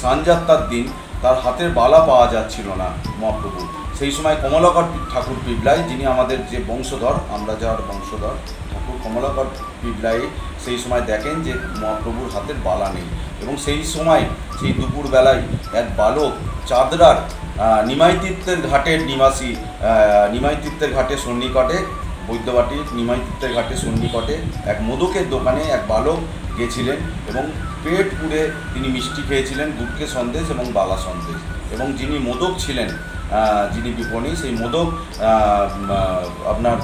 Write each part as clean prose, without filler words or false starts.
স্নানযাত্রার দিন তার হাতের বালা পাওয়া যাচ্ছিল না মহাপ্রভু। সেই সময় কমলাকর ঠাকুর পিবলাই, যিনি আমাদের যে বংশধর, আমরা যার বংশধর ঠাকুর কমলাকর পিবলাই, সেই সময় দেখেন যে মহাপ্রভুর হাতের বালা নেই। এবং সেই সময় সেই দুপুরবেলায় এক বালক চাঁদরার নিমাইতীর্থের ঘাটের নিবাসী, নিমাইতীর্থের ঘাটের সন্নিকটে, বৈদ্যবাটির নিমাইতীর্থের ঘাটের সন্নিকটে এক মোদকের দোকানে এক বালক গেছিলেন এবং পেট পুড়ে তিনি মিষ্টি খেয়েছিলেন, গুটকে সন্দেশ এবং বালা সন্দেশ। এবং যিনি মোদক ছিলেন, যিনি বিপণী, সেই মোদক আপনার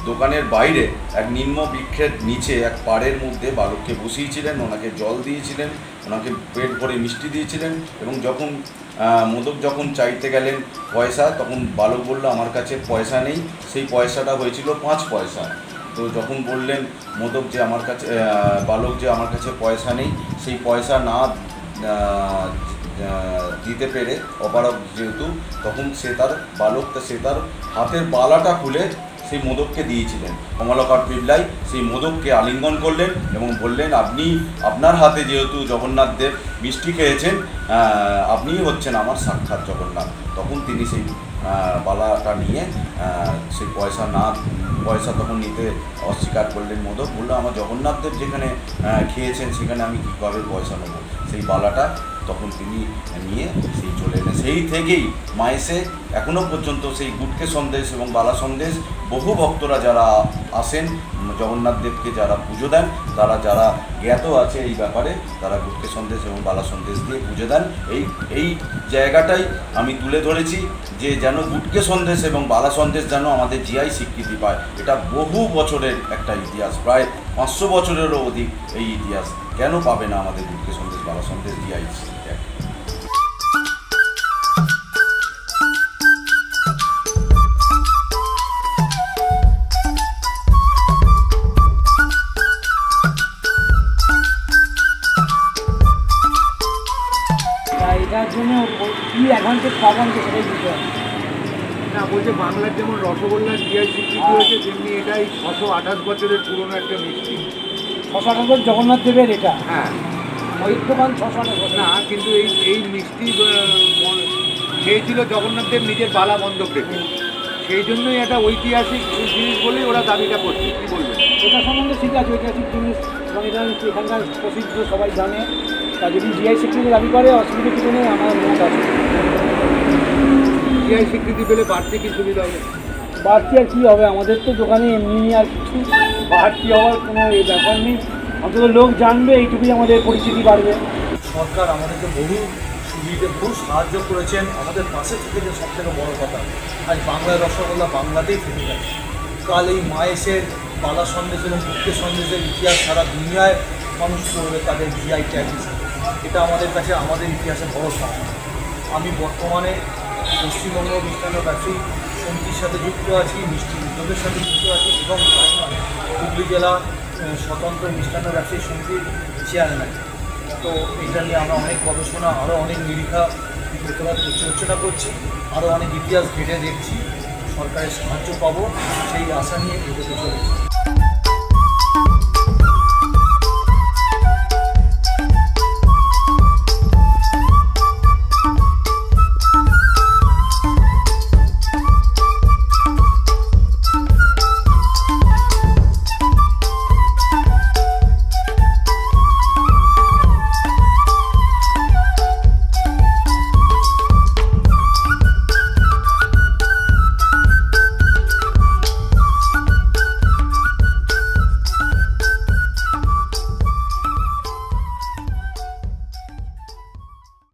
দোকানের বাইরে এক নিম্ন বৃক্ষের নিচে এক পাড়ের মধ্যে বালককে বসিয়েছিলেন, ওনাকে জল দিয়েছিলেন, ওনাকে পেট ভরে মিষ্টি দিয়েছিলেন। এবং যখন মোদক যখন চাইতে গেলেন পয়সা, তখন বালক বলল আমার কাছে পয়সা নেই। সেই পয়সাটা হয়েছিল 5 পয়সা। তো যখন বললেন মোদক যে আমার কাছে, বালক যে আমার কাছে পয়সা নেই, সেই পয়সা না দিতে পেরে অপারগ যেহেতু, তখন সে তার হাতের বালাটা খুলে সেই মোদককে দিয়েছিলেন। কমলাকর পিবলাই সেই মোদককে আলিঙ্গন করলেন এবং বললেন, আপনি, আপনার হাতে যেহেতু জগন্নাথ দেব মিষ্টি খেয়েছেন, আপনিই হচ্ছেন আমার সাক্ষাৎ জগন্নাথ। তখন তিনি সেই বালাটা নিয়ে সেই পয়সা তখন নিতে অস্বীকার করলেন। মোদক বলল, আমার জগন্নাথ দেব যেখানে খেয়েছেন সেখানে আমি কীভাবে পয়সা নেব। সেই বালাটা তখন তিনি নিয়ে সেই চলে এলেন। সেই থেকেই মায়েসে এখনও পর্যন্ত সেই গুটকে সন্দেশ এবং বালা সন্দেশ বহু ভক্তরা যারা আসেন জগন্নাথ দেবকে যারা পুজো দেন, তারা যারা জ্ঞাত আছে এই ব্যাপারে, তারা গুটকে সন্দেশ এবং বালা সন্দেশ দিয়ে পুজো দেন। এই জায়গাটাই আমি তুলে ধরেছি যে যেন গুটকে সন্দেশ এবং বালা সন্দেশ যেন আমাদের জিআই স্বীকৃতি পায়। এটা বহু বছরের একটা ইতিহাস, প্রায় 500 বছরেরও অধিক এই ইতিহাস। কেন পাবে না আমাদের গুটকে সন্দেশ বালা সন্দেশ জিআই? এটার জন্য কি অ্যাডভান্টেজ পাবেন সেটাই দিতে হবে না। বলছে বাংলার যেমন রসগোল্লার জিআই স্বীকৃতি হয়েছে, তেমনি এটাই 628 বছরের পুরনো একটা মিষ্টি। 628 বছর জগন্নাথ দেবের এটা। হ্যাঁ, ঐক্যবান 628 বছর না, কিন্তু এই মিষ্টি খেয়েছিল জগন্নাথ দেব নিজের বালা বন্ধক রেখে। সেই জন্যই একটা ঐতিহাসিক জিনিস বলেই ওরা দাবিটা করছে। কী বলবেন এটা সম্বন্ধে? ঠিক আছে, ঐতিহাসিক জিনিস এবং এটা এখানকার প্রসিদ্ধ, সবাই জানে। তা যদি জিআই স্বীকৃতি দাবি করে অসুবিধা কিছু নেই, আমার মত আছে। জিআই স্বীকৃতি পেলে বাড়তি কি সুবিধা হবে? বাড়তি আর কী হবে, আমাদের তো দোকানে এমনি আর কিছু বাড়তি হওয়ার কোনো ব্যাপার নেই। অন্তত লোক জানবে, এইটুকুই আমাদের পরিচিতি বাড়বে। সরকার আমাদেরকে বহু সাহায্য করেছেন, আমাদের পাশে থেকে যে সবথেকে বড় কথা, আজ বাংলার রসগোল্লা বাংলাতেই থেকে গেছে। কাল এই মায়েসের বালা সন্দেশ এবং গুটকে সন্দেশের ইতিহাস সারা দুনিয়ায় মানুষ করবে তাদের জিআই ট্যাগ হিসেবে। এটা আমাদের কাছে আমাদের ইতিহাসে বড় সাহায্য। আমি বর্তমানে পশ্চিমবঙ্গ মিষ্টান্ন ব্যবসায়ী সমিতির সাথে যুক্ত আছি, মিষ্টি উদ্যোগের সাথে যুক্ত আছি এবং হুগলি জেলা স্বতন্ত্র মিষ্টান্ন ব্যবসায়ী সমিতির চেয়ারম্যান। তো এটা নিয়ে আমরা অনেক গবেষণা, আরও অনেক নিরীক্ষা বিবেচনা করছি, আরও অনেক ইতিহাস ঘেটে দেখছি, সরকারের সাহায্য পাবো সেই আশা নিয়ে এগোতে চলেছি।